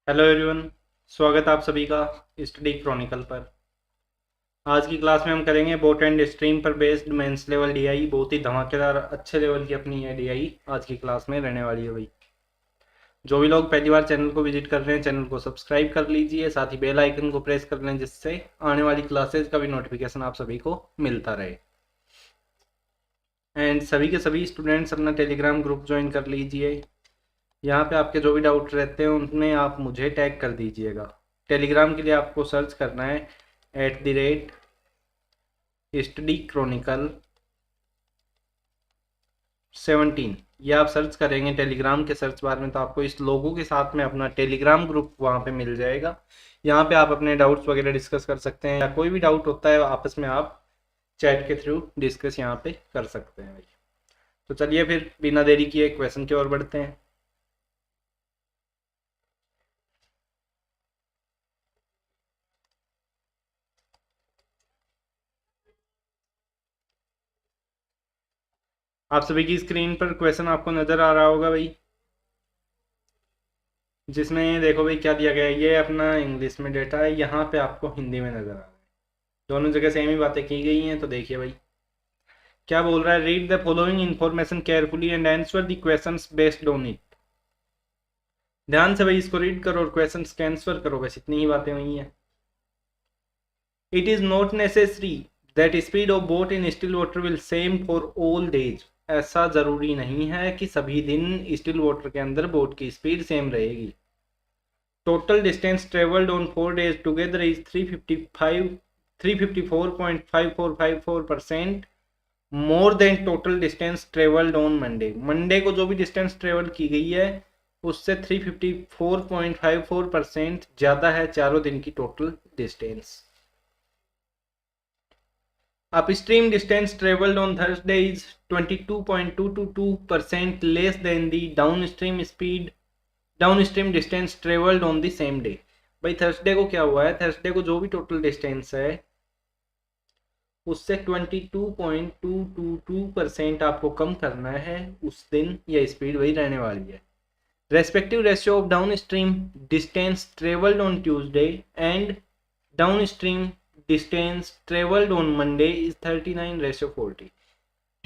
Hello everyone. स्वागत है आप सभी का स्टडी क्रॉनिकल पर। आज की क्लास में हम करेंगे बोट एंड स्ट्रीम पर बेस्ड मेंस लेवल डीआई। बहुत ही धमाकेदार अच्छे लेवल की अपनी है डीआई आज की क्लास में रहने वाली है भाई। जो भी लोग पहली बार चैनल को विजिट कर रहे हैं चैनल को सब्सक्राइब कर लीजिए, साथ ही बेल आइकन को प्रेस कर लें जिससे आने वाली क्लासेज का भी नोटिफिकेशन आप सभी को मिलता रहे। एंड सभी के सभी स्टूडेंट्स अपना टेलीग्राम ग्रुप ज्वाइन कर लीजिए। यहाँ पे आपके जो भी डाउट रहते हैं उनमें आप मुझे टैग कर दीजिएगा। टेलीग्राम के लिए आपको सर्च करना है @स्टडी क्रॉनिकल 17। ये आप सर्च करेंगे टेलीग्राम के सर्च बार में तो आपको इस लोगों के साथ में अपना टेलीग्राम ग्रुप वहाँ पे मिल जाएगा। यहाँ पे आप अपने डाउट्स वगैरह डिस्कस कर सकते हैं या कोई भी डाउट होता है आपस में आप चैट के थ्रू डिस्कस यहाँ पे कर सकते हैं भाई। तो चलिए फिर बिना देरी किए क्वेश्चन की ओर बढ़ते हैं। आप सभी की स्क्रीन पर क्वेश्चन आपको नज़र आ रहा होगा भाई, जिसमें देखो भाई क्या दिया गया है। ये अपना इंग्लिश में डेटा है, यहाँ पे आपको हिंदी में नज़र आ रहा है। दोनों जगह सेम ही बातें की गई हैं। तो देखिए भाई क्या बोल रहा है। Read the following information carefully and answer the questions based on it. ध्यान से भाई इसको रीड करो और क्वेश्चंस के आंसर करो, बस इतनी ही बातें हुई हैं। It is not necessary that speed of boat in still water will same for all days. ऐसा ज़रूरी नहीं है कि सभी दिन स्टिल वाटर के अंदर बोट की स्पीड सेम रहेगी। Total distance traveled on 4 days together is 354.5454% more than total distance traveled on Monday। Monday को जो भी डिस्टेंस ट्रेवल की गई है उससे 354.54% ज़्यादा है चारों दिन की total distance. Upstream distance traveled on Thursday is 22.222% less than the downstream distance travelled on the same day. भाई थर्सडे को क्या हुआ है, थर्सडे को जो भी टोटल डिस्टेंस है उससे 22.222% आपको कम करना है उस दिन, यह स्पीड वही रहने वाली है। Respective ratio of downstream distance travelled on Tuesday and downstream distance travelled on Monday is 39:40।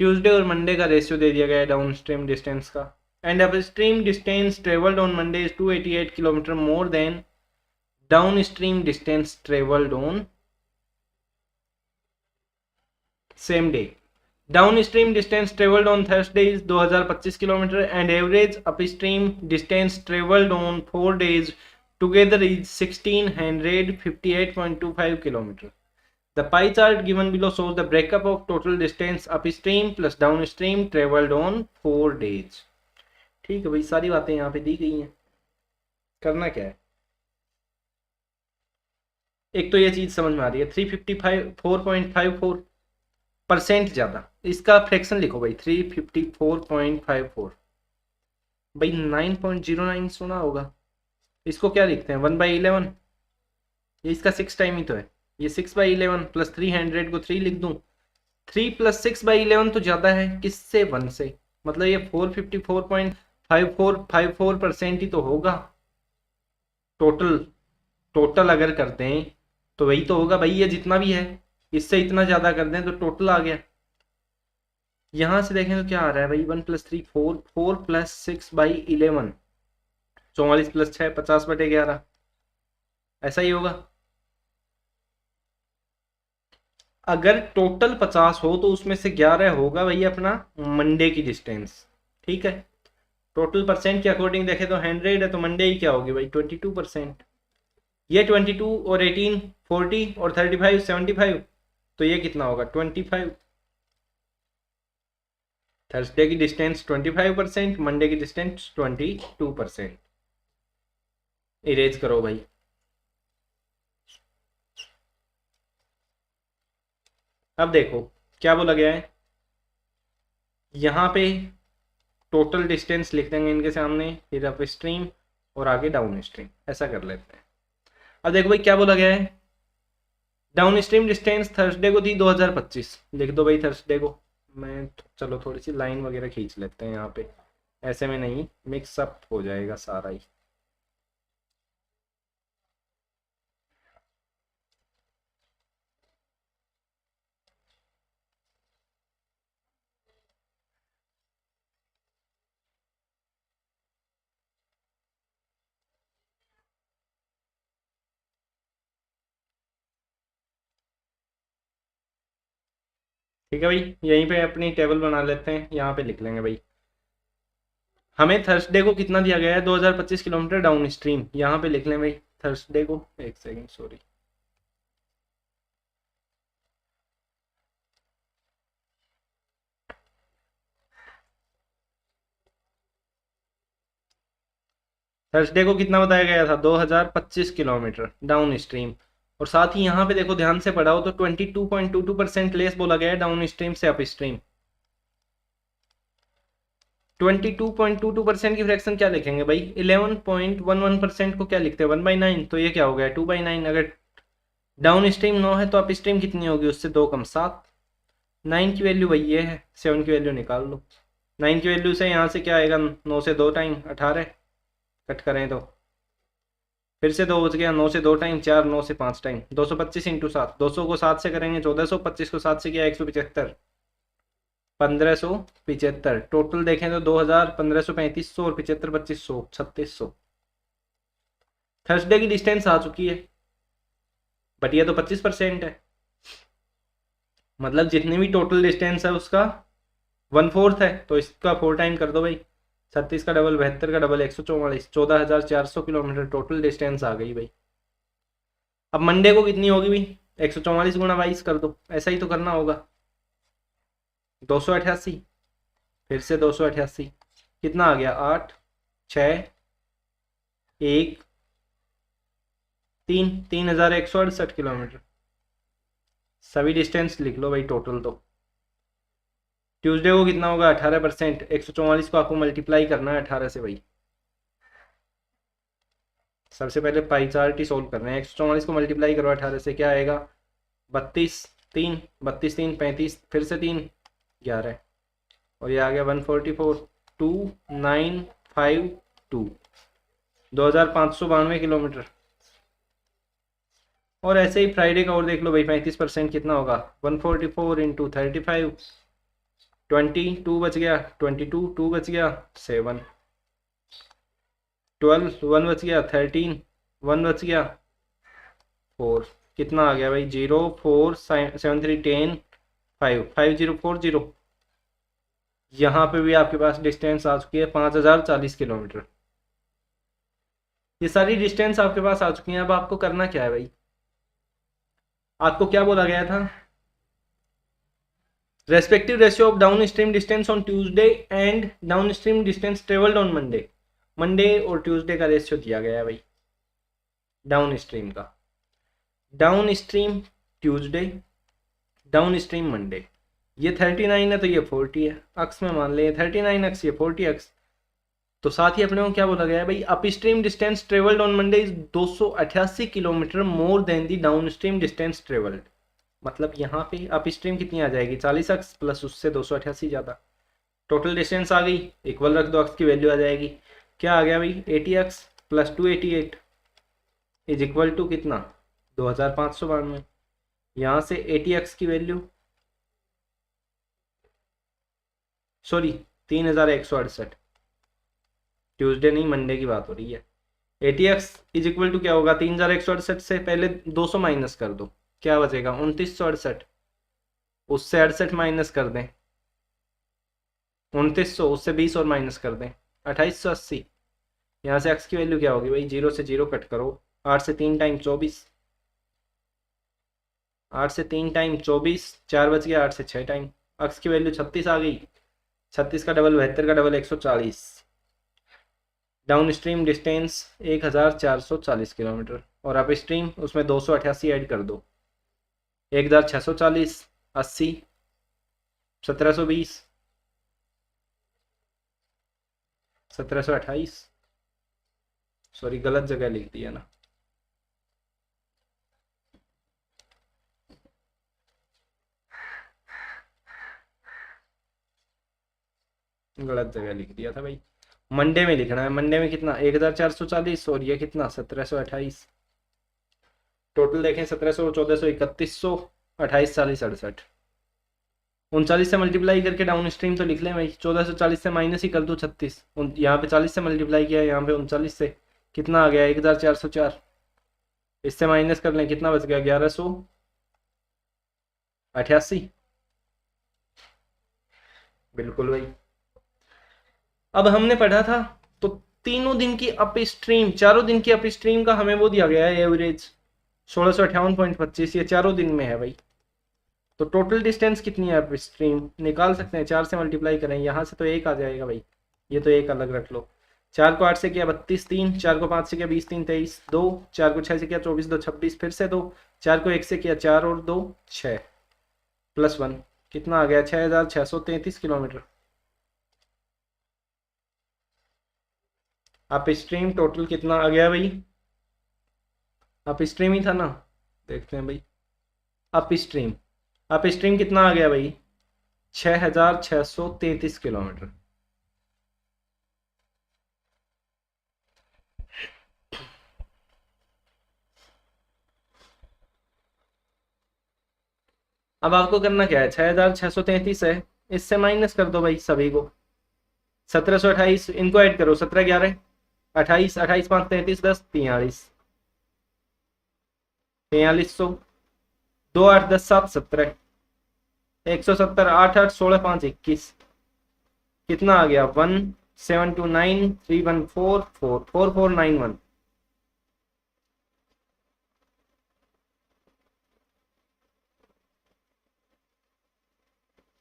Tuesday और मंडे का रेशियो दे दिया गया है डाउनस्ट्रीम डिस्टेंस का। And upstream distance traveled on Monday is 288 km more than downstream distance traveled on same day। Downstream distance traveled on Thursday is 2025 km and average upstream distance traveled on 4 days together is 1658.25 km। The pie chart given below shows the breakup of total distance upstream plus downstream traveled on 4 days। ठीक है भाई, सारी बातें यहाँ पे दी गई हैं। करना क्या है, एक तो ये चीज़ समझ में आ रही है 354.54% ज़्यादा। इसका फ्रैक्शन लिखो भाई 354.54। भाई 9.09 सुना होगा, इसको क्या लिखते हैं 1/11। ये इसका 6 टाइम ही तो है, ये 6/11 प्लस 300 को 3 लिख दूँ। 3 + 6/11 तो ज़्यादा है किससे, 1 से। मतलब ये 454.5454% ही तो होगा। टोटल अगर करते हैं तो वही तो होगा भाई, ये जितना भी है इससे इतना ज़्यादा कर दें तो टोटल आ गया। यहाँ से देखें तो क्या आ रहा है भाई 1 + 3 4, 4 + 6/11 44 + 6 50/11, ऐसा ही होगा। अगर टोटल 50 हो तो उसमें से 11 होगा भाई अपना मंडे की डिस्टेंस। ठीक है, टोटल परसेंट के अकॉर्डिंग देखें तो 100 है तो मंडे ही क्या होगी भाई 22%। ये 22 और 18 40 और 35 75, तो ये कितना होगा 25। थर्सडे की डिस्टेंस 25%, मंडे की डिस्टेंस 22%। इरेज करो भाई। अब देखो क्या बोला गया है, यहाँ पे टोटल डिस्टेंस लिख देंगे इनके सामने, फिर अप स्ट्रीम और आगे डाउन स्ट्रीम, ऐसा कर लेते हैं। अब देखो भाई क्या बोला गया है, डाउन स्ट्रीम डिस्टेंस थर्सडे को थी 2025। लिख दो भाई थर्सडे को। मैं चलो थोड़ी सी लाइन वगैरह खींच लेते हैं यहाँ पे, ऐसे में नहीं मिक्सअप हो जाएगा सारा ही। ठीक है भाई, यहीं पे अपनी टेबल बना लेते हैं, यहाँ पे लिख लेंगे भाई। हमें थर्सडे को कितना दिया गया है, 2025 किलोमीटर डाउन स्ट्रीम, यहाँ पे लिख लें भाई थर्सडे को। एक सेकेंड सॉरी, थर्सडे को कितना बताया गया था, 2025 किलोमीटर डाउन स्ट्रीम। और साथ ही यहाँ पे देखो ध्यान से पढ़ाओ तो 22.22% लेस बोला गया है डाउन स्ट्रीम से अप स्ट्रीम। 22.22% की फ्रैक्शन क्या लिखेंगे भाई, 11.11% को क्या लिखते हैं 1/9, तो ये क्या हो गया 2/9। अगर डाउन स्ट्रीम 9 है तो अप स्ट्रीम कितनी होगी, उससे 2 कम 7। 9 की वैल्यू भाई ये है, 7 की वैल्यू निकाल लो। 9 की वैल्यू से यहाँ से क्या आएगा, 9 से 2 टाइम 18, कट करें तो फिर से 2 बच गया, 9 से 2 टाइम 4, 9 से 5 टाइम 225 इंटू 7, 200 को 7 से करेंगे 1400, 25 को 7 से किया 175, 1575। टोटल देखें तो 2000, 1500, 3500 और 75, 2500, 3600। थर्सडे की डिस्टेंस आ चुकी है, बट ये तो 25% है, मतलब जितनी भी टोटल डिस्टेंस है उसका 1/4 है, तो इसका 4 टाइम कर दो भाई। 36 का डबल 72 का डबल 144, 14,400 किलोमीटर टोटल डिस्टेंस आ गई भाई। अब मंडे को कितनी होगी भाई, 144 गुणा 22 कर दो, ऐसा ही तो करना होगा। 288, फिर से 288, कितना आ गया 8, 6, 1, 3, 3168 किलोमीटर। सभी डिस्टेंस लिख लो भाई टोटल। तो ट्यूसडे को कितना होगा 18%, 144 को आपको मल्टीप्लाई करना है 18 से भाई। सबसे पहले पाई चार्ट ही सोल्व कर रहे हैं, 144 को मल्टीप्लाई करो 18 से, क्या आएगा 32, 3, 32, 3, 35, फिर से 3, 11, और ये आ गया 144, 2952, 2592 किलोमीटर। और ऐसे ही फ्राइडे का और देख लो भाई, 35% कितना होगा 144 इंटू 35, 22 बच गया, 22, 2 बच गया 7, 12, 1 बच गया 13, 1 बच गया 4, कितना आ गया भाई 0, 4, 7, 3, 10, 5, 5040। यहाँ पे भी आपके पास डिस्टेंस आ चुकी है 5040 किलोमीटर। ये सारी डिस्टेंस आपके पास आ चुकी हैं। अब आपको करना क्या है भाई, आपको क्या बोला गया था, respective ratio of down stream distance on Tuesday and down stream distance travelled on Monday. Monday और ट्यूसडे का रेशियो दिया गया है भाई डाउन स्ट्रीम का। Down stream Tuesday, down stream Monday. ये 39 है तो ये 40 है, अक्स में मान ले 39 अक्स, ये 40 अक्स। तो साथ ही अपने को क्या बोला गया है भाई, up stream distance travelled on Monday is 288 kilometre more than the down stream distance travelled. मतलब यहाँ पे अप स्ट्रीम कितनी आ जाएगी 40 अक्स प्लस उससे 288 ज़्यादा। टोटल डिस्टेंस आ गई, इक्वल रख दो, अक्स की वैल्यू आ जाएगी। क्या आ गया भाई 80 अक्स प्लस 288 इज इक्वल टू कितना 2592। यहाँ से 80 अक्स की वैल्यू, सॉरी 3168, ट्यूसडे नहीं मंडे की बात हो रही है। 80 एक्स इज इक्वल टू क्या होगा 3168 से पहले 200 माइनस कर दो, क्या बचेगा 2968, उससे 68 माइनस कर दें 2900, उससे 20 और माइनस कर दें 2880। यहाँ से एक्स की वैल्यू क्या होगी भाई, 0 से 0 कट करो, 8 से 3 टाइम 24, 8 से 3 टाइम 24, 4 बच गया, 8 से 6 टाइम, एक्स की वैल्यू 36 आ गई। 36 का डबल 72 का double 140, down stream distance 1440 kilometre, और अप स्ट्रीम उसमें 288 ऐड कर दो, 1640, 80, 1720, 1728, सॉरी गलत जगह लिख दिया ना, गलत जगह लिख दिया था भाई। मंडे में लिखना है, मंडे में कितना 1440 और ये कितना 1728। टोटल देखें 1700, 1400, 3100, 28, 40, 68, 39 से मल्टीप्लाई करके डाउन स्ट्रीम तो लिख लें भाई। 1440 से माइनस ही कर दो 36, यहाँ पे 40 से मल्टीप्लाई किया, यहाँ पे 39 से, कितना आ गया 1404। इससे माइनस कर लें, कितना बच गया 1188। बिल्कुल भाई। अब हमने पढ़ा था तो तीनों दिन की अप स्ट्रीम, चारों दिन की अप स्ट्रीम का हमें वो दिया गया है एवरेज 1658.25, ये चारों दिन में है भाई। तो टोटल डिस्टेंस कितनी है अप स्ट्रीम निकाल सकते हैं, 4 से मल्टीप्लाई करें, यहाँ से तो 1 आ जाएगा भाई, ये तो 1 अलग रख लो। 4 को 8 से किया 32, 3, 4 को 5 से किया 20, 3, 23, 2, 4 को 6 से किया 24, 2, 26, फिर से 2, 4 को 1 से किया 4 और 2, 6, +1 कितना आ गया, 6633 किलोमीटर। अप स्ट्रीम टोटल कितना आ गया भाई, अप स्ट्रीम ही था ना, देखते हैं भाई। अप स्ट्रीम, अप स्ट्रीम कितना आ गया भाई, 6633 किलोमीटर। अब आपको करना क्या है, 6633 है, इससे माइनस कर दो भाई सभी को। 1728 इनको ऐड करो, 17 11 28, 28 5 33 10 43, 4300, 2 8 10 7 17, 170, 8 8 16 5 21, कितना आ गया 1729 314 4 4491।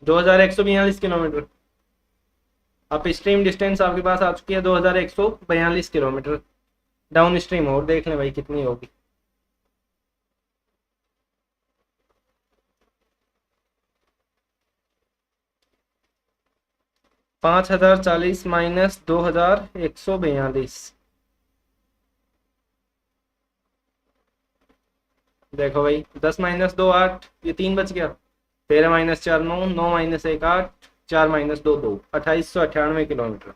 2142 किलोमीटर। अप स्ट्रीम डिस्टेंस आपके पास आ चुकी है 2142 किलोमीटर। डाउन स्ट्रीम और देख लें भाई कितनी होगी। 5040 माइनस 2142, देखो भाई 10 माइनस 2 8, ये 3 बच गया, 13 minus 4 9, 9 minus 1 8, 4 minus 2 2, 2898 kilometre,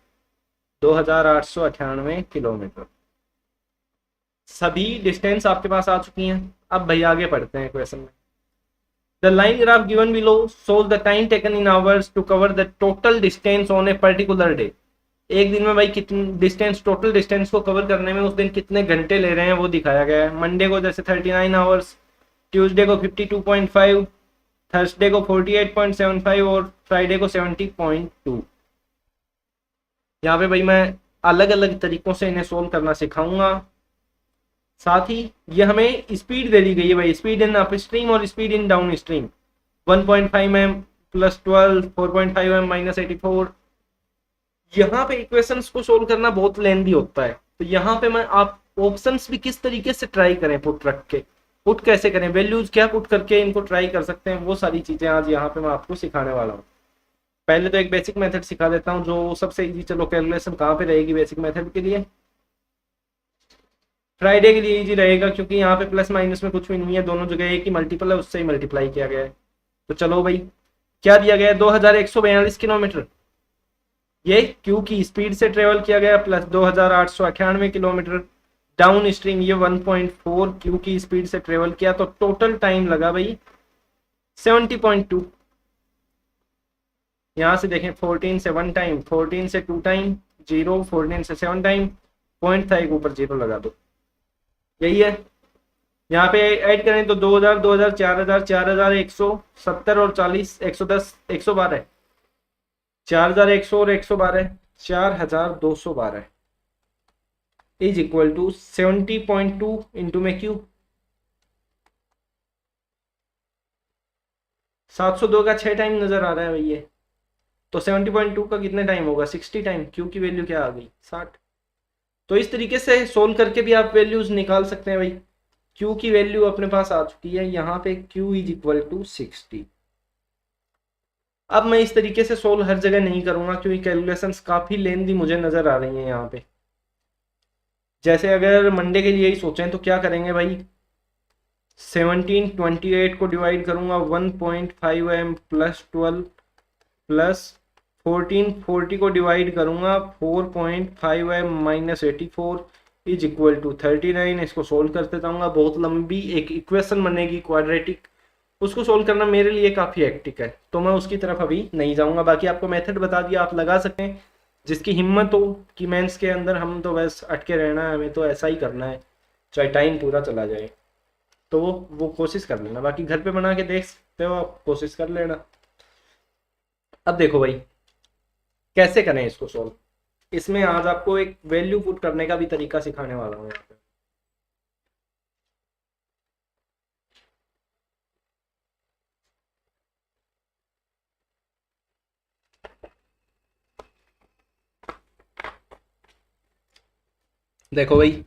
2898 kilometre. सभी डिस्टेंस आपके पास आ चुकी हैं। अब भाई आगे पढ़ते हैं क्वेश्चन में। The line graph given below shows the time taken in hours to cover the total distance on a particular day. एक दिन में भाई कितने डिस्टेंस, टोटल डिस्टेंस को कवर करने में उस दिन कितने घंटे ले रहे हैं वो दिखाया गया है। मंडे को जैसे 39 आवर्स, ट्यूसडे को 52.5, थर्सडे को 48.75 और फ्राइडे को 70.2। यहाँ पे भाई मैं अलग अलग तरीकों से इन्हें सोल्व करना सिखाऊंगा। साथ ही ये हमें स्पीड दे दी गई है भाई, स्पीड इन अप स्ट्रीम और speed in down stream, 1.5 m +12, 4.5 m -84। यहाँ पे इक्वेशंस को सोल्व करना बहुत लेंदी होता है, तो यहाँ पे मैं आप ऑप्शंस भी किस तरीके से ट्राई करें, पुट रख के, पुट कैसे करें, वैल्यूज क्या पुट करके इनको ट्राई कर सकते हैं, वो सारी चीजें आज यहाँ पे मैं आपको सिखाने वाला हूँ। पहले तो एक बेसिक मेथड सिखा देता हूँ जो सबसे इजी। चलो कैलकुलेशन कहाँ पे रहेगी बेसिक मेथड के लिए, फ्राइडे के लिए इजी रहेगा क्योंकि यहाँ पे प्लस माइनस में कुछ भी नहीं है, दोनों जगह एक ही मल्टीपल है, उससे ही मल्टीप्लाई किया गया है। तो चलो भाई क्या दिया गया है, 2142 किलोमीटर, ये क्यू की स्पीड से ट्रेवल किया गया, प्लस 2898 किलोमीटर डाउन स्ट्रीम, ये 1.4 क्यू की स्पीड से ट्रेवल किया, तो टोटल टाइम लगा भाई 70.2। यहाँ से देखें 14 से 1 टाइम, 14 से 2 टाइम 0, 14 से 7 टाइम, पॉइंट था एक ऊपर 0 लगा दो, यही है। यहाँ पे ऐड करें तो 2000 2000 4000 4170 और 40 110 112, 4100 और 112, 4212 इज इक्वल टू 70.2 इंटू में क्यू, 702 का 6 टाइम नजर आ रहा है भैया, तो 70.2 का कितने टाइम होगा, 60 टाइम। क्यू की वैल्यू क्या आ गई, 60। तो इस तरीके से सोल्व करके भी आप वैल्यूज निकाल सकते हैं भाई। क्यू की वैल्यू अपने पास आ चुकी है यहाँ पे, क्यू इज इक्वल टू 60। अब मैं इस तरीके से सोल्व हर जगह नहीं करूंगा क्योंकि कैलकुलेशंस काफी लेंदी मुझे नजर आ रही हैं यहाँ पे। जैसे अगर मंडे के लिए ही सोचें तो क्या करेंगे भाई, 1728 को डिवाइड करूंगा 1.5 m +12 प्लस 1440 को डिवाइड करूंगा 4.5 m -84 इज इक्वल टू 39। इसको सोल्व करते जाऊंगा, बहुत लंबी एक इक्वेशन बनेगी क्वाड्रेटिक, उसको सोल्व करना मेरे लिए काफ़ी हेक्टिक है, तो मैं उसकी तरफ अभी नहीं जाऊंगा। बाकी आपको मेथड बता दिया, आप लगा सकते हैं। जिसकी हिम्मत हो कि मेंस के अंदर हम तो बस अटके रहना है, हमें तो ऐसा ही करना है चाहे टाइम पूरा चला जाए, तो वो कोशिश कर लेना। बाकी घर पे बना के देख सकते हो आप, कोशिश कर लेना। अब देखो भाई कैसे करें इसको सॉल्व, इसमें आज आपको एक वैल्यू पुट करने का भी तरीका सिखाने वाला हूँ यहाँ पे। देखो भाई,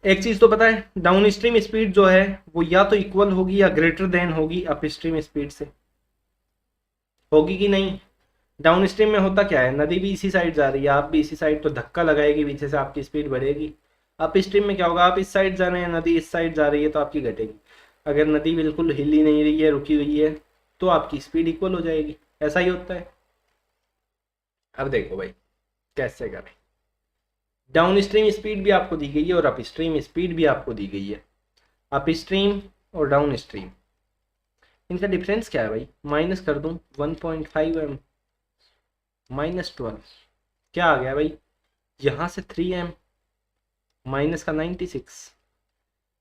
एक चीज तो पता है, डाउन स्ट्रीम स्पीड जो है वो या तो इक्वल होगी या ग्रेटर देन होगी अप स्ट्रीम स्पीड से, होगी कि नहीं। डाउन स्ट्रीम में होता क्या है, नदी भी इसी साइड जा रही है, आप भी इसी साइड, तो धक्का लगाएगी पीछे से, आपकी स्पीड बढ़ेगी। अप स्ट्रीम में क्या होगा, आप इस साइड जा रहे हैं, नदी इस साइड जा रही है, तो आपकी घटेगी। अगर नदी बिल्कुल हिल ही नहीं रही है, रुकी हुई है, तो आपकी स्पीड इक्वल हो जाएगी। ऐसा ही होता है। अब देखो भाई कैसे करें। डाउन स्ट्रीम स्पीड भी आपको दी गई है और अप स्ट्रीम स्पीड भी आपको दी गई है। अप स्ट्रीम और डाउन स्ट्रीम, इनका डिफरेंस क्या है भाई, माइनस कर दूं 1.5 m -12, क्या आ गया भाई, यहाँ से 3m माइनस का 96।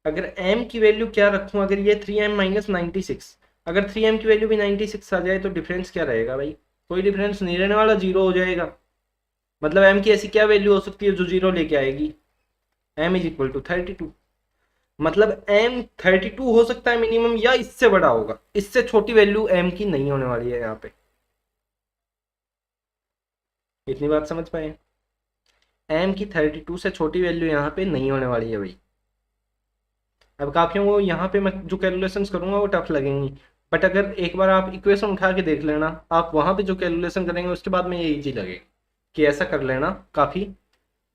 अगर m की वैल्यू क्या रखूं, अगर ये 3m माइनस 96, अगर 3m की वैल्यू भी 96 आ जाए तो डिफरेंस क्या रहेगा भाई, कोई डिफरेंस नहीं रहने वाला, जीरो हो जाएगा। मतलब m की ऐसी क्या वैल्यू हो सकती है जो जीरो लेके आएगी, m इज इक्वल टू 32। मतलब m 32 हो सकता है मिनिमम, या इससे बड़ा होगा, इससे छोटी वैल्यू m की नहीं होने वाली है यहाँ पे। इतनी बात समझ पाए, m की 32 से छोटी वैल्यू यहाँ पे नहीं होने वाली है भाई। अब काफियों को यहाँ पे मैं जो कैलकुलेशंस करूंगा वो टफ लगेंगी, बट अगर एक बार आप इक्वेशन उठा के देख लेना, आप वहां पे जो कैलकुलेशन करेंगे उसके बाद में ये इजी लगेगा कि ऐसा कर लेना, काफ़ी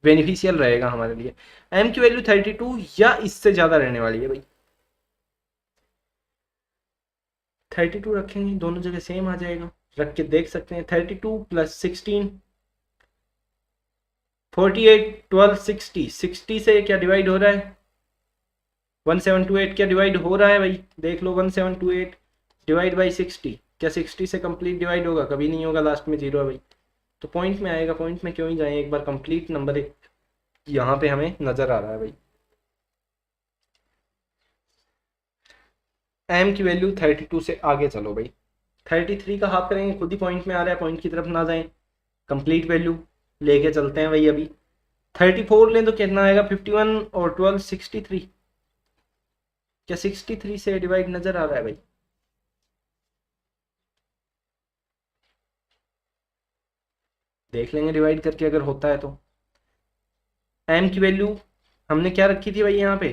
बेनिफिशियल रहेगा हमारे लिए। m की वैल्यू 32 या इससे ज़्यादा रहने वाली है भाई। 32 रखेंगे, दोनों जगह सेम आ जाएगा, रख के देख सकते हैं। 32 + 16 48 12 60, 60 से क्या डिवाइड हो रहा है, 1728 क्या डिवाइड हो रहा है भाई, देख लो 1728 डिवाइड बाई 60, क्या 60 से कंप्लीट डिवाइड होगा, कभी नहीं होगा, लास्ट में जीरो है भाई। तो पॉइंट में आएगा, पॉइंट में क्यों ही जाए, एक बार कंप्लीट नंबर एक यहाँ पे हमें नजर आ रहा है भाई। m की वैल्यू 32 से आगे चलो भाई, 33 का हाफ करेंगे, खुद ही पॉइंट में आ रहा है, पॉइंट की तरफ ना जाएं, कंप्लीट वैल्यू लेके चलते हैं भाई। अभी 34 लें तो कितना आएगा, 51 और 12 63, क्या 63 से डिवाइड नजर आ रहा है भाई, देख लेंगे डिवाइड करके अगर होता है तो। m की वैल्यू हमने क्या रखी थी भाई यहाँ पे,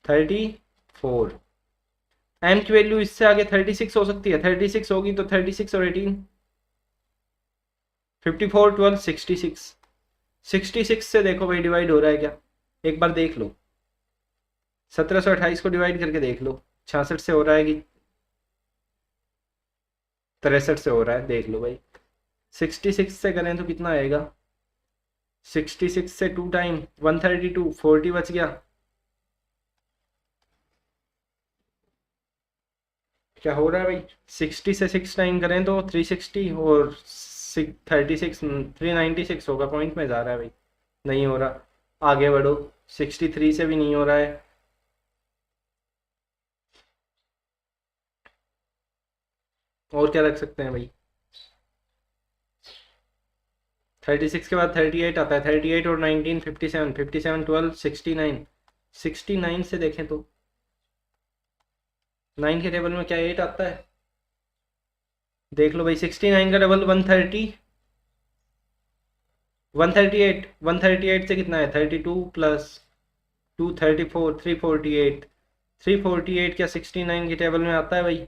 34। m की वैल्यू इससे आगे 36 हो सकती है, 36 होगी तो 36 और 18, 54 12 66, 66 से देखो भाई डिवाइड हो रहा है क्या, एक बार देख लो। 1728 को डिवाइड करके देख लो, 66 से हो रहा है कि 63 से हो रहा है, देख लो भाई। 66 से करें तो कितना आएगा, 66 से 2 टाइम 132, 40 बच गया। क्या हो रहा है भाई, 60 से 6 टाइम करें तो 360 और 36 396 होगा, पॉइंट में जा रहा है भाई, नहीं हो रहा। आगे बढ़ो, 63 से भी नहीं हो रहा है, और क्या रख सकते हैं भाई। 36 के बाद 38 आता है, 38 और 19 57, 57 12 69, 69 से देखें तो 9 के टेबल में क्या 8 आता है, देख लो भाई। 69 का डबल 130, 138, 138 से कितना है 32 + 2 34, 348, 348 क्या 69 के टेबल में आता है भाई,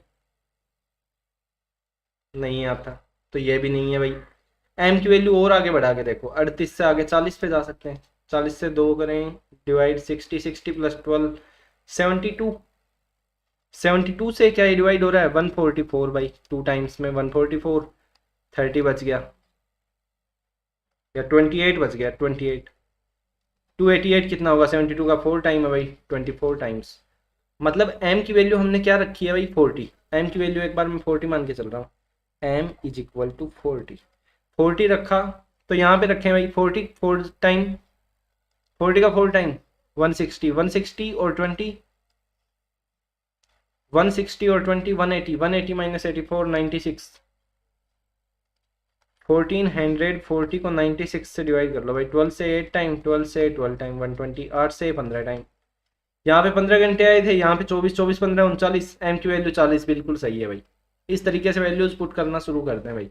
नहीं आता, तो ये भी नहीं है भाई। m की वैल्यू और आगे बढ़ा के देखो, 38 से आगे 40 पे जा सकते हैं, 40 से 2 करें डिवाइड, 60, 60 + 12 72, 72 से क्या डिवाइड हो रहा है 144 भाई, 2 टाइम्स में 144, 30 बच गया, या 28 बच गया, 28, 288 कितना होगा, 72 का 4 टाइम है भाई, 24 टाइम्स। मतलब m की वैल्यू हमने क्या रखी है भाई 40, m की वैल्यू एक बार मैं 40 मान के चल रहा हूँ, m इज इक्वल टू 40 रखा, तो यहाँ पे रखें भाई 40 4 टाइम, 40 का 4 टाइम 160, 160 और 20 160 और 20 180, 180 माइनस 84 96, 1440 को 96 से डिवाइड कर लो भाई। 12 से 8 टाइम, 12 से 12 टाइम 120, 8 से 15 टाइम। यहाँ पे 15 घंटे आए थे, यहाँ पे 24 24 15 39, एम की वैल्यू 40 बिल्कुल सही है भाई। इस तरीके से वैल्यूज पुट करना शुरू करते हैं भाई,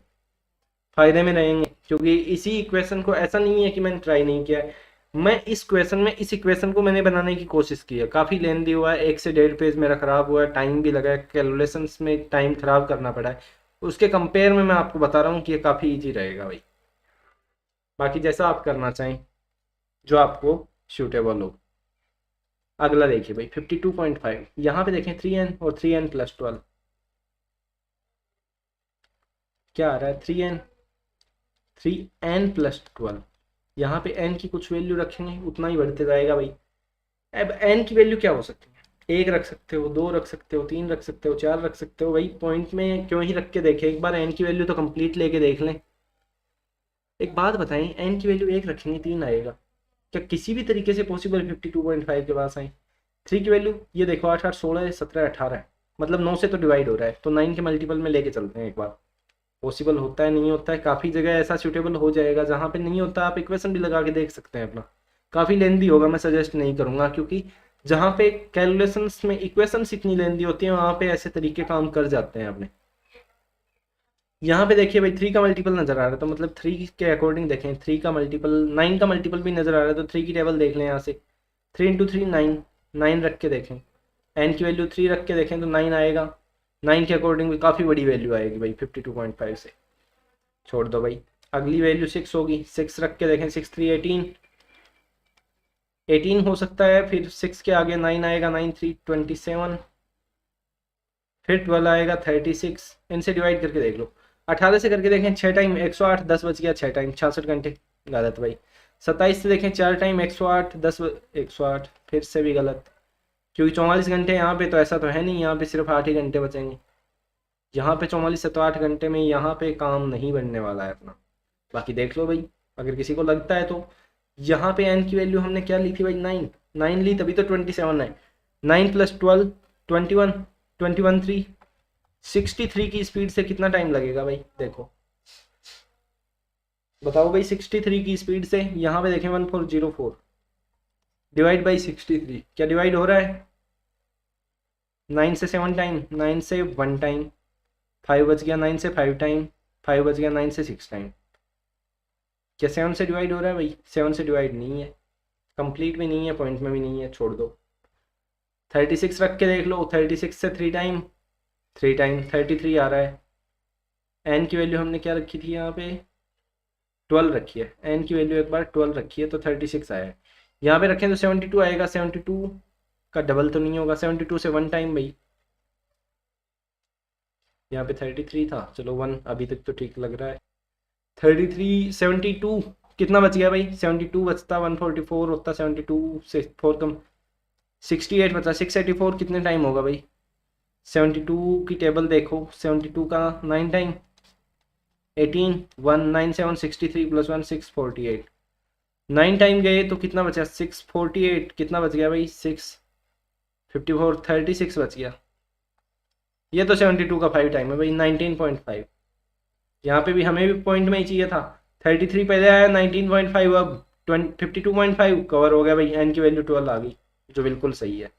फायदे में रहेंगे। क्योंकि इसी इक्वेशन को, ऐसा नहीं है कि मैंने ट्राई नहीं किया है, मैं इस क्वेश्चन में इस इक्वेशन को मैंने बनाने की कोशिश की है। काफ़ी लेंथी हुआ है, 1 से 1.5 पेज मेरा ख़राब हुआ है, टाइम भी लगा है, कैलकुलेशंस में टाइम ख़राब करना पड़ा है। उसके कंपेयर में मैं आपको बता रहा हूँ कि ये काफ़ी ईजी रहेगा भाई। बाकी जैसा आप करना चाहें, जो आपको सूटेबल हो। अगला देखिए भाई 52.5, यहाँ पे देखें 3n और 3n प्लस 12, क्या आ रहा है 3n प्लस 12। यहाँ पे n की कुछ वैल्यू रखेंगे, उतना ही बढ़ते जाएगा भाई। अब n की वैल्यू क्या हो सकती है, 1 रख सकते हो, 2 रख सकते हो, 3 रख सकते हो, 4 रख सकते हो भाई। पॉइंट में क्यों ही रख के देखें, एक बार n की वैल्यू तो कंप्लीट लेके देख लें। एक बात बताएं, n की वैल्यू 1 रखेंगे 3 आएगा, क्या किसी भी तरीके से पॉसिबल 52.5 के पास आए। 3 की वैल्यू ये देखो, 8 8 16 17 18, मतलब 9 से तो डिवाइड हो रहा है, तो 9 के मल्टीपल में लेके चलते हैं एक बार। पॉसिबल होता है नहीं होता है, काफ़ी जगह ऐसा सूटेबल हो जाएगा। जहाँ पे नहीं होता आप इक्वेशन भी लगा के देख सकते हैं अपना। काफ़ी लेंदी होगा, मैं सजेस्ट नहीं करूँगा, क्योंकि जहाँ पे कैलकुलेशंस में इक्वेशंस इतनी लेंदी होती है, वहाँ पे ऐसे तरीके काम कर जाते हैं अपने। यहाँ पे देखिए भाई 3 का मल्टीपल नजर आ रहा है, तो मतलब 3 के अकॉर्डिंग देखें, 3 का मल्टीपल 9 का मल्टीपल भी नजर आ रहा है, तो 3 की टेबल देख लें यहाँ से। 3 इंटू 3 9, 9 रख के देखें, एन की वैल्यू 3 रख के देखें तो 9 आएगा। 9 के अकॉर्डिंग भी काफ़ी बड़ी वैल्यू आएगी भाई 52.5 से। छोड़ दो भाई, अगली वैल्यू 6 होगी, 6 रख के देखें, 6 3 18, 18 हो सकता है। फिर 6 के आगे 9 आएगा, 9 3 27, फिर 12 आएगा 36। इनसे डिवाइड करके देख लो, 18 से करके देखें 6 टाइम 108, 10 बच गया 6 टाइम 66 घंटे, गलत भाई। 27 से देखें 4 टाइम 108, 10 108, फिर से भी गलत, क्योंकि 44 घंटे यहाँ पे तो ऐसा तो है नहीं, यहाँ पे सिर्फ 8 ही घंटे बचेंगे। यहाँ पे 44 से तो 8 घंटे में यहाँ पे काम नहीं बनने वाला है अपना। बाकी देख लो भाई, अगर किसी को लगता है तो। यहाँ पे एन की वैल्यू हमने क्या ली थी भाई, 9, 9 ली तभी तो 27 है। 9 प्लस 12 21, 21 3, 63 की स्पीड से कितना टाइम लगेगा भाई, देखो बताओ भाई। 63 की स्पीड से यहाँ पे देखें 1404 डिवाइड बाई 63, क्या डिवाइड हो रहा है, 9 से 7 टाइम, 9 से 1 टाइम, 5 बच गया, 9 से 5 टाइम, 5 बच गया, 9 से 6 टाइम। क्या 7 से डिवाइड हो रहा है भाई, 7 से डिवाइड नहीं है, कंप्लीट भी नहीं है, पॉइंट में भी नहीं है, छोड़ दो। 36 रख के देख लो, 36 से 3 टाइम, 3 टाइम 33 आ रहा है। एन की वैल्यू हमने क्या रखी थी यहाँ पे, 12 रखी है। एन की वैल्यू एक बार 12 रखी है तो 36 आया है। यहाँ पे रखें तो 72 आएगा, 72 का डबल तो नहीं होगा, 72 से 1 टाइम भाई। यहाँ पे 33 था, चलो 1 अभी तक तो ठीक लग रहा है। 33 72 कितना बच गया भाई, 72 बचता 144 होता, 72 से 4 कम 68 बचा, 684 कितने टाइम होगा भाई। 72 की टेबल देखो, 72 का 9 टाइम 18, 197 63 प्लस 1 648, 9 टाइम गए तो कितना बचा 648, कितना बच गया भाई 654, 36 बच गया। ये तो 72 का 5 टाइम है भाई, 19.5। यहाँ पे भी हमें भी पॉइंट में ही चाहिए था, 33 पहले आया, 19.5 अब 52.5 कवर हो गया भाई। एन की वैल्यू 12 आ गई, जो बिल्कुल सही है।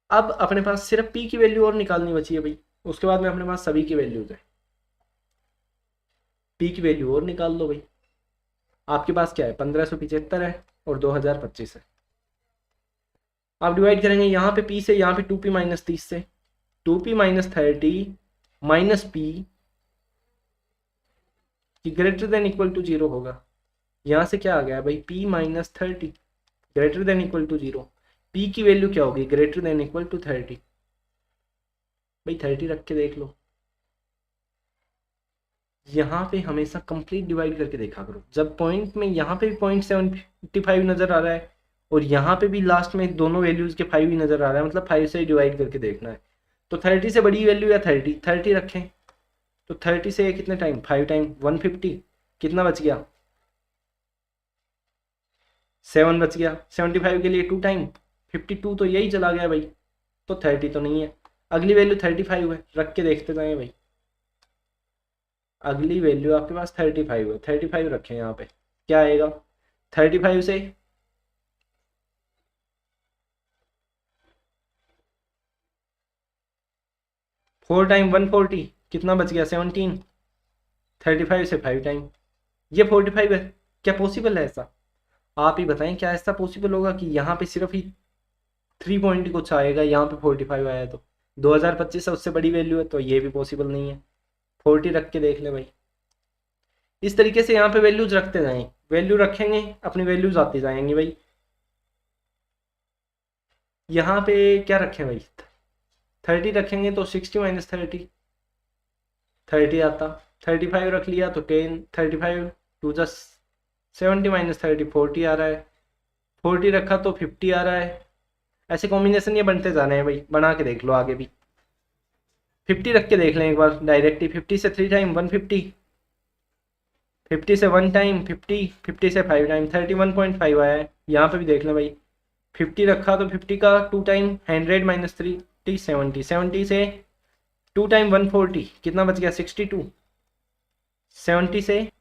अब अपने पास सिर्फ पी की वैल्यू और निकालनी बची है भाई, उसके बाद में अपने पास सभी की वैल्यूज है। पी की वैल्यू और निकाल लो भाई। आपके पास क्या है, 1575 है और 2025 है। आप डिवाइड करेंगे यहाँ पे पी से, यहाँ पे 2p माइनस 30 से, 2p माइनस 30 माइनस पी कि ग्रेटर देन इक्वल टू 0 होगा। यहाँ से क्या आ गया भाई, p minus 30 greater than equal to 0। p की वैल्यू क्या होगी, ग्रेटर देन इक्वल टू 30 भाई। 30 रख के देख लो। यहाँ पे हमेशा कंप्लीट डिवाइड करके देखा करो, जब पॉइंट में यहाँ पे भी 0.75 नज़र आ रहा है और यहाँ पे भी लास्ट में दोनों वैल्यूज़ के 5 ही नज़र आ रहा है, मतलब 5 से डिवाइड करके देखना है। तो 30 से बड़ी वैल्यू या 30 रखें, तो 30 से कितने टाइम, 5 टाइम 150, कितना बच गया 7 बच गया। 75 के लिए 2 टाइम 52, तो यही चला गया भाई। तो 30 तो नहीं है, अगली वैल्यू 35 है, रख के देखते जाएं भाई। अगली वैल्यू आपके पास 35 है, 35 रखें यहाँ पे, क्या आएगा 35 से 4 टाइम 140 कितना बच गया 17, 35 से 5 टाइम ये 45 है। क्या पॉसिबल है ऐसा? आप ही बताएं, क्या ऐसा पॉसिबल होगा कि यहाँ पे सिर्फ ही 3 पॉइंट कुछ आएगा, यहाँ पे 45 आया? तो 2025 है, उससे बड़ी वैल्यू है, तो ये भी पॉसिबल नहीं है। 40 रख के देख ले भाई। इस तरीके से यहाँ पे वैल्यूज रखते जाएं, वैल्यू रखेंगे अपनी वैल्यूज आती जाएंगी भाई। यहाँ पे क्या रखें भाई, 30 रखेंगे तो 60 माइनस 30 आता, 35 रख लिया तो 10, 35 टू जस्ट 70 माइनस 30 40 आ रहा है, 40 रखा तो 50 आ रहा है। ऐसे कॉम्बिनेशन ये बनते जाने हैं भाई, बना के देख लो आगे भी। 50 रख के देख लें एक बार डायरेक्टली, 50 से 3 टाइम 150, 50 से 1 टाइम 50, 50 से 5 टाइम 31.5 आया है। यहाँ पे भी देख लें भाई, 50 रखा तो 50 का 2 टाइम 100 माइनस 3 70, 70 से 2 टाइम 140 कितना बच गया 62, 70 से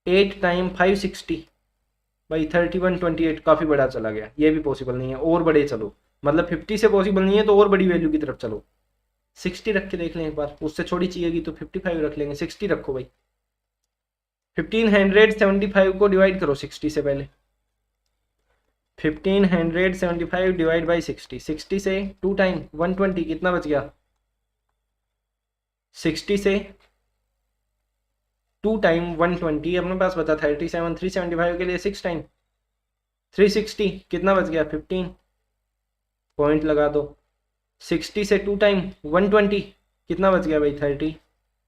8 टाइम 560 भाई 3128, काफ़ी बड़ा चला गया, ये भी पॉसिबल नहीं है, और बड़े चलो, मतलब 50 से पॉसिबल नहीं है तो और बड़ी वैल्यू की तरफ चलो। 60 रख के देख लें एक बार, उससे छोटी चाहिएगी तो 55 रख लेंगे, 60 रखो भाई। 1575 को डिवाइड करो 60 से पहले, 1575 डिवाइड बाई 60, 60 से 2 टाइम 120 कितना बच गया, 60 से 2 टाइम 120 अपने पास बचा 37, 375 के लिए 6 टाइम 360 कितना बच गया 15, पॉइंट लगा दो। 60 से 2 टाइम 120 कितना बच गया भाई 30,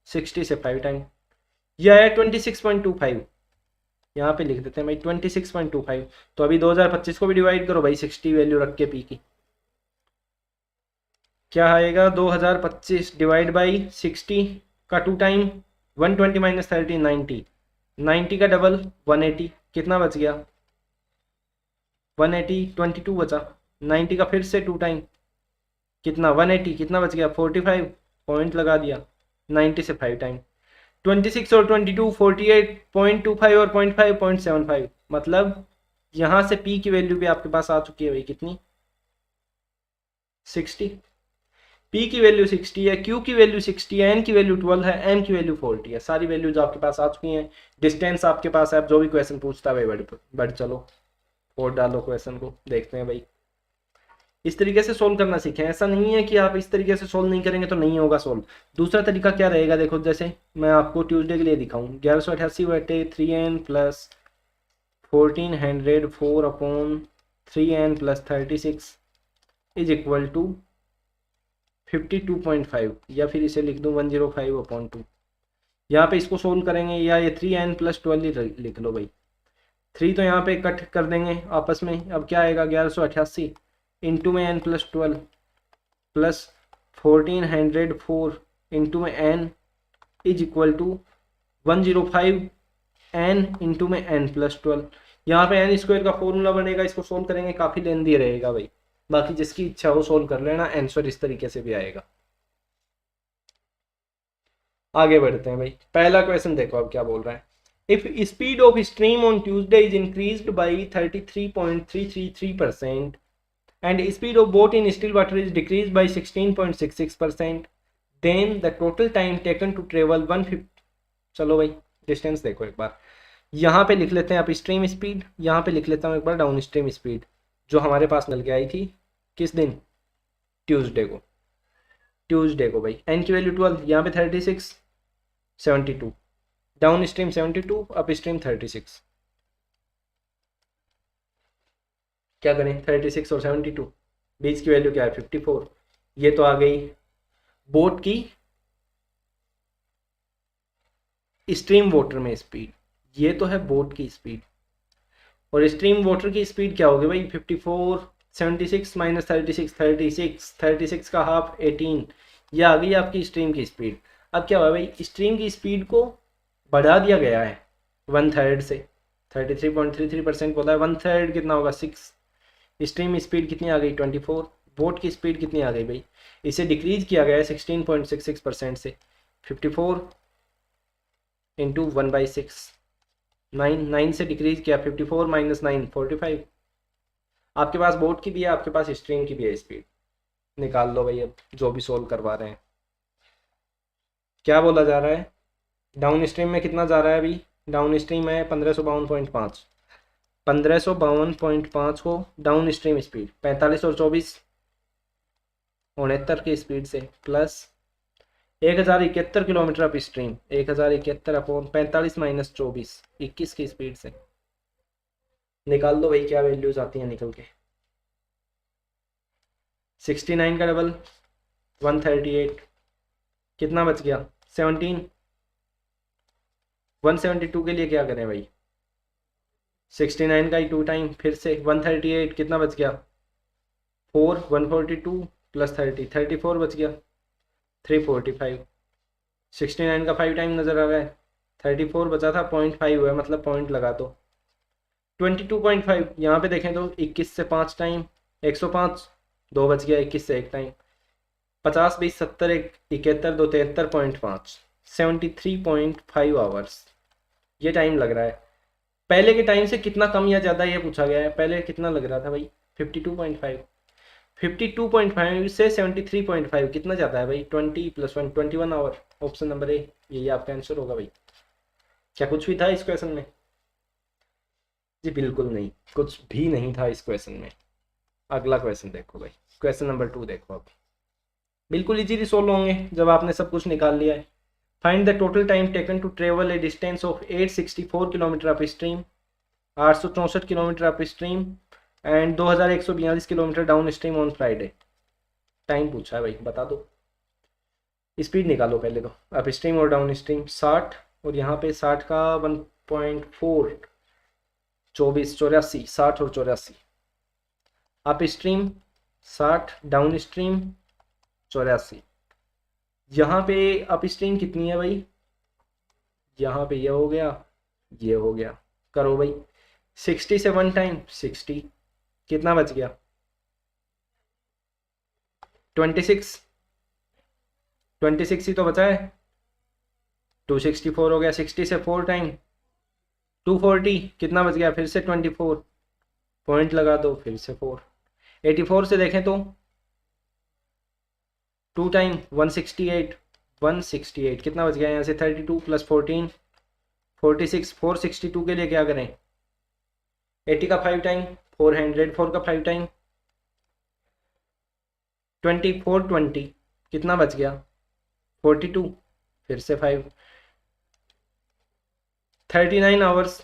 60 से 5 टाइम यह है 26.25, यहाँ पे लिख देते हैं भाई 26.25। तो अभी 2025 को भी डिवाइड करो भाई 60 वैल्यू रख के पी की, क्या आएगा 2025 डिवाइड बाई 60 का 2 टाइम 120 माइनस 30 90, 90 का डबल 180 कितना बच गया 180, 22 बचा, 90 का फिर से 2 टाइम कितना 180 कितना बच गया 45, पॉइंट लगा दिया। 90 से 5 टाइम 26 और 22 48.25 और 0.5 0.75, मतलब यहाँ से P की वैल्यू भी आपके पास आ चुकी है भाई कितनी 60, P की वैल्यू 60 है, Q की वैल्यू 60 है, N की वैल्यू 12 है, M की वैल्यू 40 है। सारी वैल्यूज आपके पास आ चुकी हैं, डिस्टेंस आपके पास है। आप जो भी क्वेश्चन पूछता है भाई बढ़ चलो और डालो क्वेश्चन को, देखते हैं भाई। इस तरीके से सोल्व करना सीखें, ऐसा नहीं है कि आप इस तरीके से सोल्व नहीं करेंगे तो नहीं होगा सोल्व। दूसरा तरीका क्या रहेगा देखो, जैसे मैं आपको ट्यूसडे के लिए दिखाऊँ 1188 बटे 3n plus 1400 4 upon 3n plus 36 is equal to 52.5, या फिर इसे लिख दूँ 105 अपॉन 2। यहाँ पे इसको सोल्व करेंगे, या ये 3n प्लस 12 लिख लो भाई, 3 तो यहाँ पे कट कर देंगे आपस में। अब क्या आएगा 1188 इंटू में n प्लस 12 प्लस 1404 इंटू में n is equal to 105 n into में n प्लस 12। यहाँ पे n स्क्वायर का फॉर्मूला बनेगा, इसको सोल्व करेंगे, काफ़ी लेंदी रहेगा भाई। बाकी जिसकी इच्छा हो सोल्व कर लेना, आंसर इस तरीके से भी आएगा। आगे बढ़ते हैं भाई, पहला क्वेश्चन देखो अब क्या बोल रहा है। If speed of stream on Tuesday is increased by 33.333% and speed of boat in still water is decreased by 16.66%, then the total time taken to travel 150। चलो भाई डिस्टेंस देखो एक बार, यहाँ पे लिख लेते हैं आप स्ट्रीम स्पीड, यहाँ पे लिख लेता हूँ एक बार डाउन स्ट्रीम स्पीड, जो हमारे पास मिल के आई थी किस दिन, ट्यूसडे को भाई। एन की वैल्यू 12, यहाँ पे 36 72, डाउन स्ट्रीम 72, अप स्ट्रीम 36। क्या करें 36 और 72, बीच की वैल्यू क्या है 54। ये तो आ गई बोट की स्ट्रीम वाटर में स्पीड, ये तो है बोट की स्पीड, और स्ट्रीम वाटर की स्पीड क्या होगी भाई 54, 76 माइनस 36 36 का हाफ 18, ये आ गई आपकी स्ट्रीम की स्पीड। अब क्या हुआ भाई, स्ट्रीम की स्पीड को बढ़ा दिया गया है 1/3 से, 33.33% बोला है, 1/3 कितना होगा 6, स्ट्रीम स्पीड कितनी आ गई 24, बोट की स्पीड कितनी आ गई भाई, इसे डिक्रीज किया गया है 16.66% से 54 इंटू 1/6, 9 से डिक्रीज किया, 54 माइनस 9 45। आपके पास बोट की भी है, आपके पास स्ट्रीम की भी है स्पीड, निकाल लो भाई अब जो भी सोल्व करवा रहे हैं। क्या बोला जा रहा है, डाउन स्ट्रीम में कितना जा रहा है अभी, डाउन स्ट्रीम है 1552.5, 1552.5 को डाउन स्ट्रीम स्पीड 45 और 24 69 की स्पीड से plus 1071 kilometre up stream, 1071 upon 45 minus 24 21 की स्पीड से निकाल दो भाई क्या वैल्यूज आती हैं निकल के। 69 का डबल 138, कितना बच गया 17, 172 के लिए क्या करें भाई, 69 का ही 2 टाइम फिर से 138, कितना बच गया 4, 142 प्लस 30 34 बच गया 345, 69 का 5 टाइम नज़र आ रहा है, 34 बचा था 0.5 हुआ मतलब पॉइंट लगा दो 22.5। यहाँ पे देखें तो 21 से 5 टाइम 105, 2 बच गया 21 से 1 टाइम 50 20 70 71 2 73.5 73.5 आवर्स ये टाइम लग रहा है। पहले के टाइम से कितना कम या ज़्यादा ये पूछा गया है, पहले कितना लग रहा था भाई 52.5, 52.5 से 73.5 कितना ज़्यादा है भाई, 20 + 1 21 आवर। ऑप्शन नंबर ए यही आपका आंसर होगा भाई। क्या कुछ भी था इस क्वेश्चन में, जी बिल्कुल नहीं, कुछ भी नहीं था इस क्वेश्चन में। अगला क्वेश्चन देखो भाई, क्वेश्चन नंबर 2 देखो अब, बिल्कुल इजीली सोल्व होंगे जब आपने सब कुछ निकाल लिया है। Find the total time taken to travel a distance of 864 kilometre up stream, 864 kilometre up stream and 2142 kilometre down stream on Friday. Time पूछा है भाई, बता दो, स्पीड निकालो पहले तो, अप स्ट्रीम और डाउन स्ट्रीम 60 और यहाँ पे 60 का 1.4 24 84, 60 और 84, अप स्ट्रीम 60 डाउन स्ट्रीम 84। यहाँ पे अप स्ट्रीम कितनी है भाई, यहाँ पे ये हो गया ये हो गया, करो भाई 60 से 1 टाइम 60, कितना बच गया 26, 26 ही तो बचा है, 264 हो गया, 60 से 4 टाइम 240, कितना बच गया फिर से 24, पॉइंट लगा दो फिर से 4, 84 से देखें तो 2 टाइम 168, 168 कितना बच गया यहाँ से 32 + 14 46, 462 के लिए क्या करें 80 का 5 टाइम 400, 4 का 5 टाइम 24 20, कितना बच गया 42 फिर से 5 39 आवर्स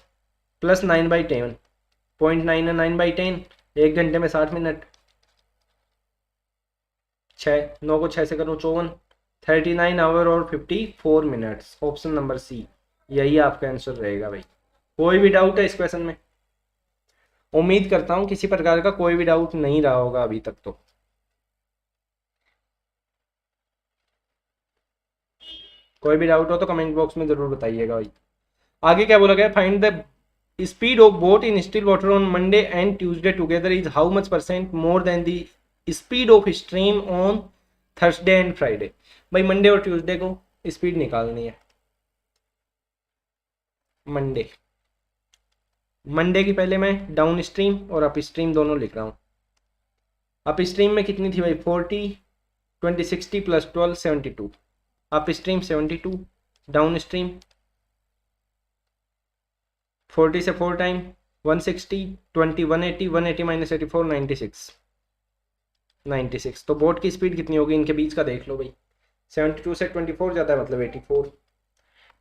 प्लस 9/10 0.9 है 9/10, 1 घंटे में 60 मिनट, 6 9 को 6 से करो 54, 39 आवर और 54 मिनट्स। ऑप्शन नंबर सी यही आपका आंसर रहेगा भाई। कोई भी डाउट है इस क्वेश्चन में, उम्मीद करता हूँ किसी प्रकार का कोई भी डाउट नहीं रहा होगा अभी तक तो। कोई भी डाउट हो तो कमेंट बॉक्स में जरूर बताइएगा भाई। आगे क्या बोला गया, find the speed of boat in still water on Monday and Tuesday together is how much % more than the speed of stream on Thursday and Friday. भाई मंडे और ट्यूसडे को स्पीड निकालनी है। मंडे की पहले मैं डाउन स्ट्रीम और up stream दोनों लिख रहा हूँ। अप स्ट्रीम में कितनी थी भाई 40 20 60 + 12 72, अप स्ट्रीम 72, डाउन स्ट्रीम 40 से 4 टाइम 160 20 180 180 माइनस 84 96। तो बोट की स्पीड कितनी होगी इनके बीच का देख लो भाई, 72 से 24 जाता है मतलब 84।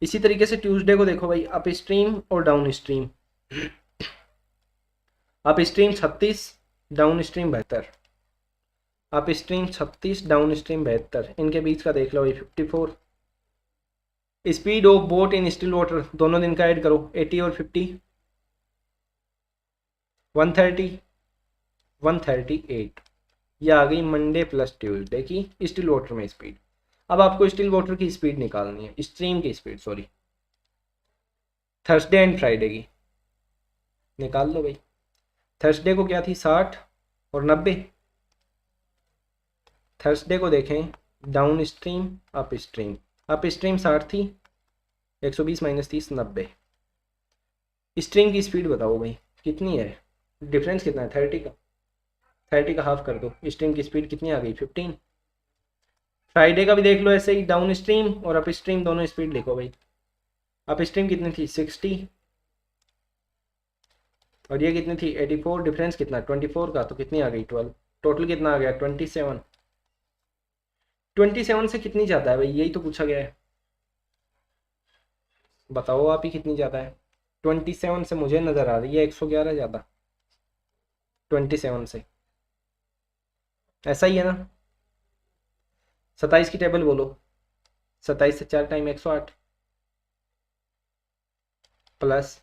इसी तरीके से ट्यूसडे को देखो भाई, अप स्ट्रीम और down stream, up stream 36 down stream 72, up stream 36 down stream 72, इनके बीच का देख लो भाई 54। Speed of boat in still water दोनों दिन का ऐड करो 80 और 50 130 138, यह आ गई मंडे प्लस ट्यूसडे की स्टिल वाटर में स्पीड। अब आपको स्टिल वाटर की स्पीड निकालनी है, स्ट्रीम की speed sorry, Thursday and Friday की निकाल लो भाई। थर्सडे को क्या थी 60 और 90, थर्सडे को देखें, down stream up stream, up stream 60 थी, 120 माइनस 30 90। स्ट्रीम की स्पीड बताओ भाई कितनी है, डिफरेंस कितना है 30 का, 30 का हाफ कर दो, स्ट्रीम की स्पीड कितनी आ गई 15। फ्राइडे का भी देख लो ऐसे ही, डाउन स्ट्रीम और अप स्ट्रीम दोनों स्पीड लिखो भाई। अप स्ट्रीम कितनी थी 60 और ये कितनी थी 84, डिफरेंस कितना 24 का, तो कितनी आ गई 12, टोटल कितना आ गया 27। 27 से कितनी ज़्यादा है भाई, यही तो पूछा गया है, बताओ आप ही कितनी ज़्यादा है। 27 से मुझे नज़र आ रही है 111 ज़्यादा 27 से, ऐसा ही है ना। 27 की टेबल बोलो, 27 से 4 टाइम 108 प्लस,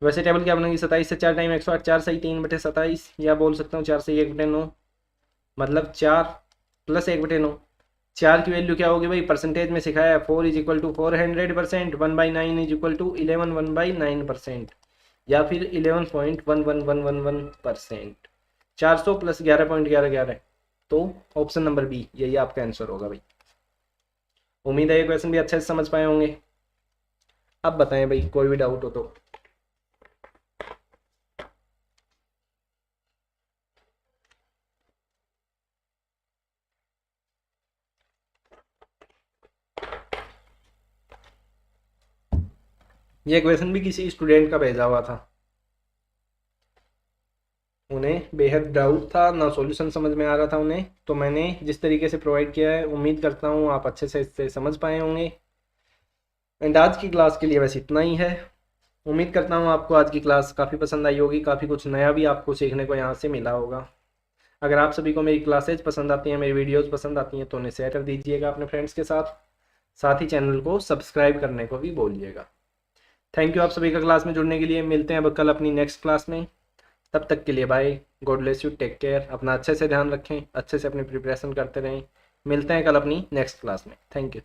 वैसे टेबल क्या बनेगी 27 से 4 टाइम 108, 4 सही 3/27, या बोल सकता हूँ 4 सही 1/9, मतलब 4 प्लस 1/9। 4 की वैल्यू क्या होगी भाई, परसेंटेज में सिखाया है 4 is equal to 400%, 1/9 is equal to 11 1/9%, या फिर 11.11111%। 400 प्लस 11.1111, तो ऑप्शन नंबर बी यही आपका आंसर होगा भाई। उम्मीद है ये क्वेश्चन भी अच्छे से समझ पाए होंगे। अब बताएं भाई कोई भी डाउट हो तो। ये क्वेश्चन भी किसी स्टूडेंट का भेजा हुआ था, उन्हें बेहद डाउट था ना, सॉल्यूशन समझ में आ रहा था उन्हें, तो मैंने जिस तरीके से प्रोवाइड किया है उम्मीद करता हूँ आप अच्छे से इससे समझ पाए होंगे। एंड आज की क्लास के लिए बस इतना ही है। उम्मीद करता हूँ आपको आज की क्लास काफ़ी पसंद आई होगी, काफ़ी कुछ नया भी आपको सीखने को यहाँ से मिला होगा। अगर आप सभी को मेरी क्लासेज पसंद आती हैं, मेरी वीडियोज़ पसंद आती हैं, तो उन्हें शेयर कर दीजिएगा अपने फ्रेंड्स के साथ ही चैनल को सब्सक्राइब करने को भी बोलिएगा। थैंक यू आप सभी का क्लास में जुड़ने के लिए। मिलते हैं अब कल अपनी नेक्स्ट क्लास में, तब तक के लिए bye, God bless you, take care, अपना अच्छे से ध्यान रखें, अच्छे से अपनी प्रिपरेशन करते रहें। मिलते हैं कल अपनी नेक्स्ट क्लास में। Thank you.